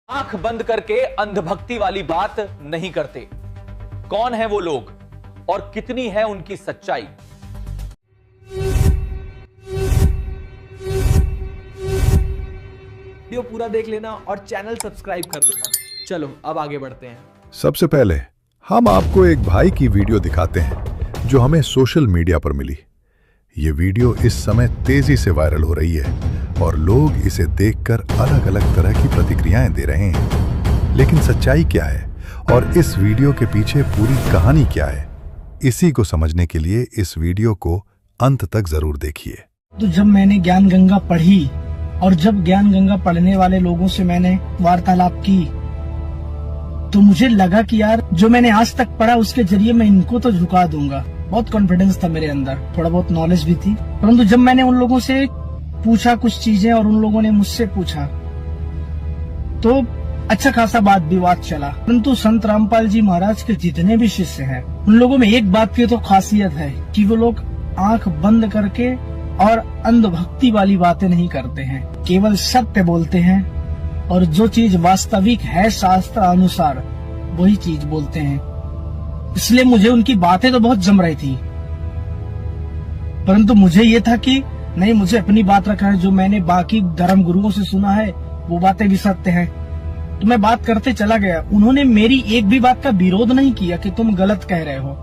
आंख बंद करके अंधभक्ति वाली बात नहीं करते। कौन है वो लोग और कितनी है उनकी सच्चाई? वीडियो पूरा देख लेना और चैनल सब्सक्राइब कर देना। चलो अब आगे बढ़ते हैं। सबसे पहले हम आपको एक भाई की वीडियो दिखाते हैं जो हमें सोशल मीडिया पर मिली। ये वीडियो इस समय तेजी से वायरल हो रही है और लोग इसे देखकर अलग अलग तरह की प्रतिक्रियाएं दे रहे हैं। लेकिन सच्चाई क्या है और इस वीडियो के पीछे पूरी कहानी क्या है, इसी को समझने के लिए इस वीडियो को अंत तक जरूर देखिए। तो जब मैंने ज्ञान गंगा पढ़ी और जब ज्ञान गंगा पढ़ने वाले लोगों से मैंने वार्तालाप की, तो मुझे लगा कि यार जो मैंने आज तक पढ़ा उसके जरिए मैं इनको तो झुका दूंगा। बहुत कॉन्फिडेंस था मेरे अंदर, थोड़ा बहुत नॉलेज भी थी। परंतु जब मैंने उन लोगों से पूछा कुछ चीजें और उन लोगों ने मुझसे पूछा, तो अच्छा खासा बात विवाद चला। परंतु संत रामपाल जी महाराज के जितने भी शिष्य हैं, उन लोगों में एक बात की तो खासियत है कि वो लोग आंख बंद करके और अंधभक्ति वाली बातें नहीं करते हैं, केवल सत्य बोलते हैं और जो चीज वास्तविक है शास्त्र अनुसार वही चीज बोलते हैं। इसलिए मुझे उनकी बातें तो बहुत जम रही थी, परंतु मुझे ये था कि नहीं, मुझे अपनी बात रखना है। जो मैंने बाकी धर्म गुरुओं से सुना है वो बातें भी सत्य हैं, तो मैं बात करते चला गया। उन्होंने मेरी एक भी बात का विरोध नहीं किया कि तुम गलत कह रहे हो।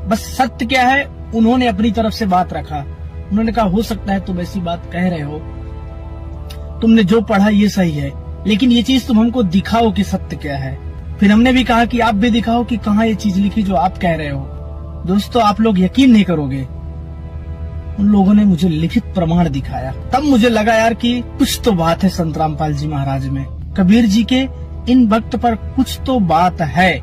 बस सत्य क्या है उन्होंने अपनी तरफ से बात रखा। उन्होंने कहा हो सकता है तुम ऐसी बात कह रहे हो, तुमने जो पढ़ा ये सही है, लेकिन ये चीज तुम हमको दिखाओ कि सत्य क्या है। फिर हमने भी कहा कि आप भी दिखाओ कि कहाँ ये चीज लिखी जो आप कह रहे हो। दोस्तों आप लोग यकीन नहीं करोगे, उन लोगों ने मुझे लिखित प्रमाण दिखाया। तब मुझे लगा यार कि कुछ तो बात है संत रामपाल जी महाराज में, कबीर जी के इन भक्त पर कुछ तो बात है।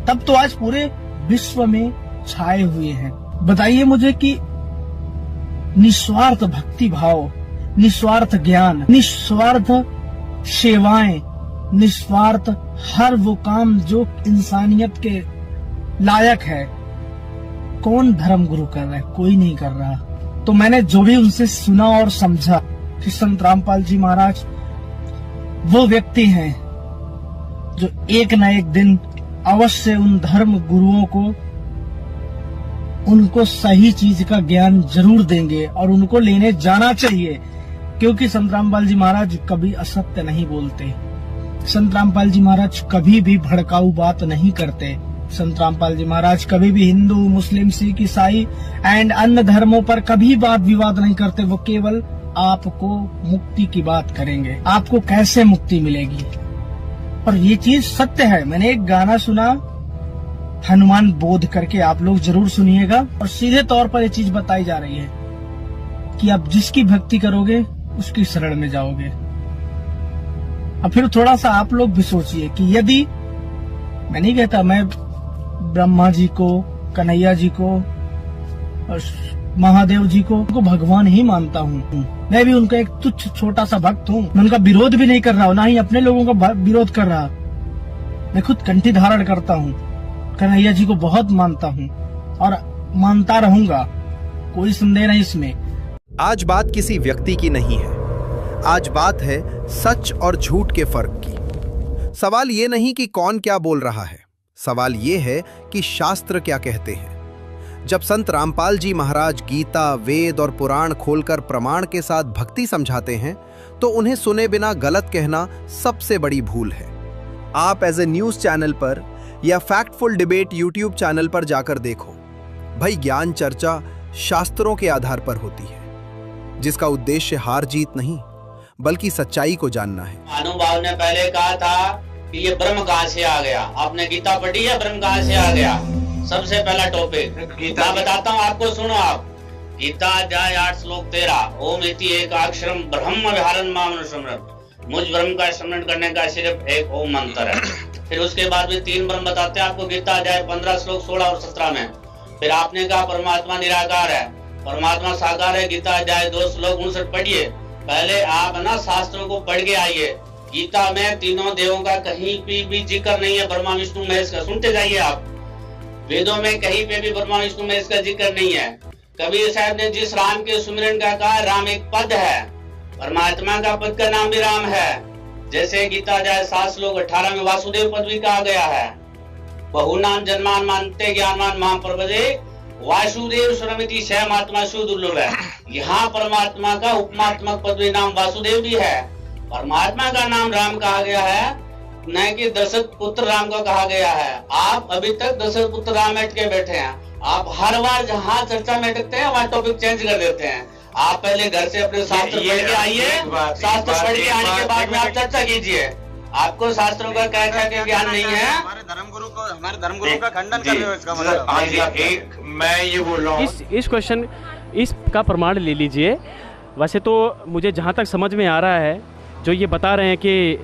तब तो आज पूरे विश्व में छाए हुए हैं। बताइए मुझे कि निस्वार्थ भक्ति भाव, निस्वार्थ ज्ञान, निस्वार्थ सेवाएं, निस्वार्थ हर वो काम जो इंसानियत के लायक है, कौन धर्म गुरु कर रहा है? कोई नहीं कर रहा। तो मैंने जो भी उनसे सुना और समझा कि संत रामपाल जी महाराज वो व्यक्ति हैं जो एक न एक दिन अवश्य उन धर्म गुरुओं को उनको सही चीज का ज्ञान जरूर देंगे और उनको लेने जाना चाहिए, क्योंकि संत रामपाल जी महाराज कभी असत्य नहीं बोलते। संत रामपाल जी महाराज कभी भी भड़काऊ बात नहीं करते। संत रामपाल जी महाराज कभी भी हिंदू, मुस्लिम, सिख, ईसाई एंड अन्य धर्मों पर कभी वाद विवाद नहीं करते। वो केवल आपको मुक्ति की बात करेंगे, आपको कैसे मुक्ति मिलेगी। और ये चीज सत्य है। मैंने एक गाना सुना हनुमान बोध करके, आप लोग जरूर सुनिएगा। और सीधे तौर पर ये चीज बताई जा रही है कि आप जिसकी भक्ति करोगे उसकी शरण में जाओगे। अब फिर थोड़ा सा आप लोग भी सोचिए कि यदि, मैं नहीं कहता मैं ब्रह्मा जी को, कन्हैया जी को और महादेव जी को भगवान ही मानता हूँ, मैं भी उनका एक तुच्छ छोटा सा भक्त हूँ। मैं उनका विरोध भी नहीं कर रहा हूँ, ना ही अपने लोगों का विरोध कर रहा। मैं खुद कंठी धारण करता हूँ, कन्हैया जी को बहुत मानता हूँ और मानता रहूंगा, कोई संदेह नहीं इसमें। आज बात किसी व्यक्ति की नहीं है, आज बात है सच और झूठ के फर्क की। सवाल ये नहीं कि कौन क्या बोल रहा है, सवाल ये है कि शास्त्र क्या कहते हैं। जब संत रामपाल जी महाराज गीता, वेद और पुराण खोलकर प्रमाण के साथ भक्ति समझाते हैं, तो उन्हें सुने बिना गलत कहना सबसे बड़ी भूल है। आप एज ए न्यूज चैनल पर या फैक्टफुल डिबेट यूट्यूब चैनल पर जाकर देखो, भाई ज्ञान चर्चा शास्त्रों के आधार पर होती है, जिसका उद्देश्य हार जीत नहीं बल्कि सच्चाई को जानना है। अनुभाव ने पहले कहा था कि ये ब्रह्म कहाँ से आ गया। आपने गीता पढ़ी है, ब्रह्म कहाँ से आ गया? सबसे पहला टॉपिक गीता बताता हूँ आपको, सुनो आप। गीता अध्याय 8 श्लोक 13, ओम इति एकाक्षरम ब्रह्म विहारन माम स्मरण। मुझ ब्रह्म का स्मरण करने का सिर्फ एक ओम मंत्र है। फिर उसके बाद में 3 ब्रह्म बताते हैं आपको गीता अध्याय 15 श्लोक 16 और 17 में। फिर आपने कहा परमात्मा निराकार है, परमात्मा साकार है, गीता अध्याय 2 श्लोक 59 पढ़िए। पहले आप ना शास्त्रों को पढ़ के आइए। गीता में तीनों देवों का कहीं भी जिक्र नहीं है, ब्रह्मा विष्णु महेश का। सुनते जाइए आप, वेदों में कहीं पे भी ब्रह्मा विष्णु महेश का जिक्र नहीं है। कबीर साहब ने जिस राम के सुमिरन का कहा, राम एक पद है, परमात्मा का पद का नाम भी राम है। जैसे गीता अध्याय 7 श्लोक 18 में वासुदेव पदवी कहा गया है, बहु नाम जन्मान मानते ज्ञानवान मां प्रभजे वासुदेव स्वरमिति स्वयं आत्मा शु दुर्लभ है। यहाँ परमात्मा का उपमात्मक पदवी नाम वासुदेव भी है। परमात्मा का नाम राम कहा गया है, न कि दशरथ पुत्र राम को कहा गया है। आप अभी तक दशरथ पुत्र राम अटके बैठे हैं। आप हर बार जहाँ चर्चा में अटकते हैं वहाँ टॉपिक चेंज कर देते हैं। आप पहले घर से अपने शास्त्र पढ़ के आइए, शास्त्र पढ़ के आने के बाद में आप चर्चा कीजिए। आपको शास्त्रों का क्या ज्ञान नहीं है। हमारे धर्मगुरु का खंडन कर रहे हो, इसका मतलब एक मैं ये बोल रहा हूँ, इस क्वेश्चन इसका प्रमाण ले लीजिए। वैसे तो मुझे जहाँ तक समझ में आ रहा है, जो ये बता रहे हैं कि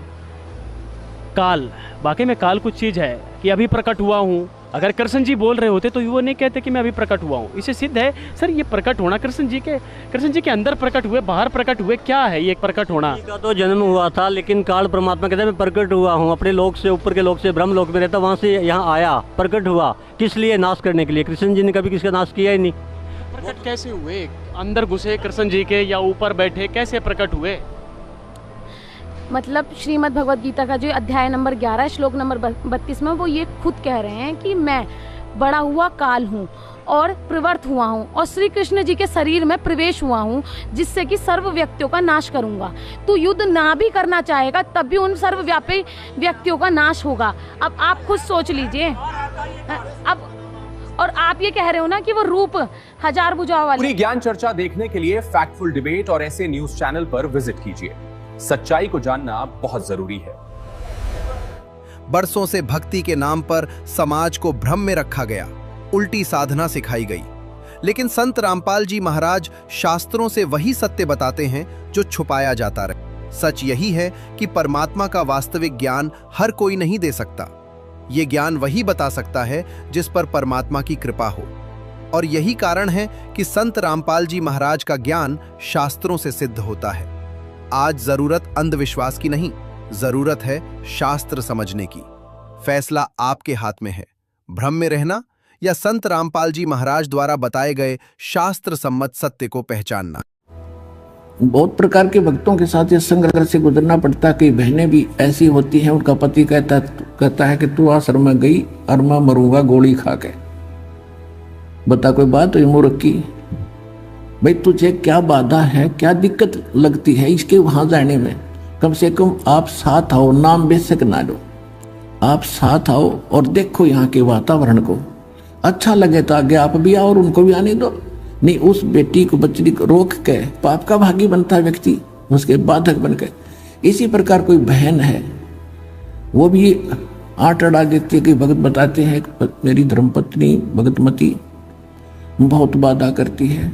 काल, वाकई में काल कुछ चीज़ है कि अभी प्रकट हुआ हूँ। अगर कृष्ण जी बोल रहे होते तो वो नहीं कहते कि मैं अभी प्रकट हुआ हूँ। इससे सिद्ध है सर ये प्रकट होना कृष्ण जी के अंदर प्रकट हुए, बाहर प्रकट हुए, क्या है ये प्रकट होना? का तो जन्म हुआ था, लेकिन काल परमात्मा कहते हैं मैं प्रकट हुआ हूँ, अपने लोक से, ऊपर के लोक से, ब्रह्म लोक में रहता, वहाँ से यहाँ आया, प्रकट हुआ। किस लिए? नाश करने के लिए। कृष्ण जी ने कभी किसका नाश किया ही नहीं। प्रकट कैसे हुए? अंदर घुसे कृष्ण जी के या ऊपर बैठे, कैसे प्रकट हुए? मतलब श्रीमद् भगवद गीता का जो अध्याय नंबर 11 श्लोक नंबर 32 में वो ये खुद कह रहे हैं कि मैं बड़ा हुआ काल हूँ और प्रवृत्त हुआ हूँ और श्री कृष्ण जी के शरीर में प्रवेश हुआ हूँ, जिससे कि सर्व व्यक्तियों का नाश करूँगा। तो युद्ध ना भी करना चाहेगा तब भी उन सर्वव्यापी व्यक्तियों का नाश होगा। अब आप खुद सोच लीजिए। अब और आप ये कह रहे हो ना कि वो रूप हजार भुजाओं वाले। पूरी ज्ञान चर्चा देखने के लिए फैक्टफुल डिबेट और ऐसे न्यूज चैनल पर विजिट कीजिए। सच्चाई को जानना बहुत जरूरी है। बरसों से भक्ति के नाम पर समाज को भ्रम में रखा गया, उल्टी साधना सिखाई गई। लेकिन संत रामपाल जी महाराज शास्त्रों से वही सत्य बताते हैं जो छुपाया जाता रहे। सच यही है कि परमात्मा का वास्तविक ज्ञान हर कोई नहीं दे सकता। ये ज्ञान वही बता सकता है जिस पर परमात्मा की कृपा हो। और यही कारण है कि संत रामपाल जी महाराज का ज्ञान शास्त्रों से सिद्ध होता है। आज जरूरत अंधविश्वास की नहीं, जरूरत है शास्त्र समझने की। फैसला आपके हाथ में है, भ्रम में रहना या संत रामपाल जी महाराज द्वारा बताए गए शास्त्र सम्मत सत्य को पहचानना। बहुत प्रकार के भक्तों के साथ इस संघर्ष से गुजरना पड़ता है। कई बहनें भी ऐसी होती हैं, उनका पति कहता है कि तू आश्रम में गई और मैं मरूंगा गोली खा के। बता कोई बात हुई मूर्ख की? भाई तुझे क्या बाधा है, क्या दिक्कत लगती है इसके वहां जाने में? कम से कम आप साथ आओ, नाम बेशक ना लो, आप साथ आओ और देखो यहाँ के वातावरण को। अच्छा लगे तो आगे आप भी आओ और उनको भी आने दो। नहीं, उस बेटी को बच्ची को रोक के पाप का भागी बनता है व्यक्ति, उसके बाधक बनकर। इसी प्रकार कोई बहन है, वो भी आट अड़ा देती है कि भगत बताते हैं मेरी धर्मपत्नी भगतमती बहुत बाधा करती है,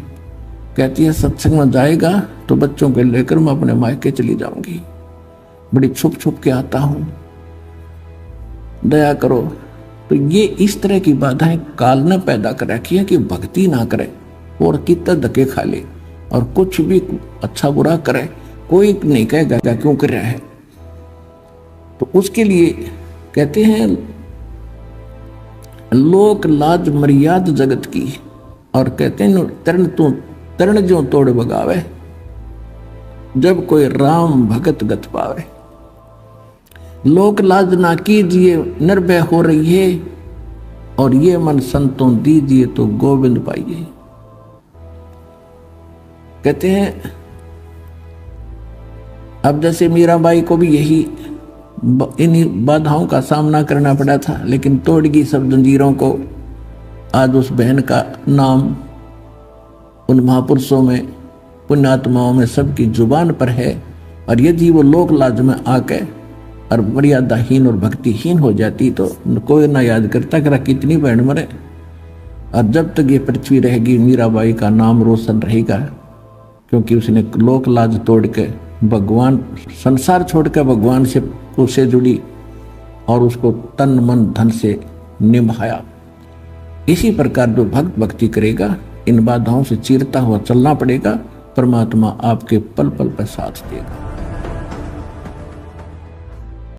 कहती है सत्संग में जाएगा तो बच्चों को लेकर मैं अपने मायके चली जाऊंगी, बड़ी छुप छुप के आता हूं, दया करो। तो ये इस तरह की बाधाएं काल ने पैदा कर रखी है कि भक्ति ना करे और कितना धक्के खा ले और कुछ भी अच्छा बुरा करे, कोई नहीं कहेगा क्यों कर रहा है। तो उसके लिए कहते हैं लोक लाज मर्याद जगत की, और कहते हैं तरण जो तोड़ बगावे जब कोई राम भगत गत पावे। लोक लाज ना कीजिए निर्भय हो रही है, और ये मन संतों दीजिए तो गोविंद पाइए। कहते हैं अब जैसे मीराबाई को भी यही इन्हीं बाधाओं का सामना करना पड़ा था, लेकिन तोड़गी सब जंजीरों को। आज उस बहन का नाम उन महापुरुषों में, पुण्यात्माओं में सबकी जुबान पर है। और यदि वो लोक लाज में आके और मर्यादाहीन और भक्तिहीन हो जाती तो कोई ना याद करता कि कितनी बहन मरे। और जब तक ये पृथ्वी रहेगी मीराबाई का नाम रोशन रहेगा, क्योंकि उसने लोक लाज तोड़ के भगवान, संसार छोड़ के भगवान से उससे जुड़ी और उसको तन मन धन से निभाया। इसी प्रकार जो भक्त भक्ति करेगा इन बाधाओं से चीरता हुआ चलना पड़ेगा, परमात्मा आपके पल पल पर साथ देगा।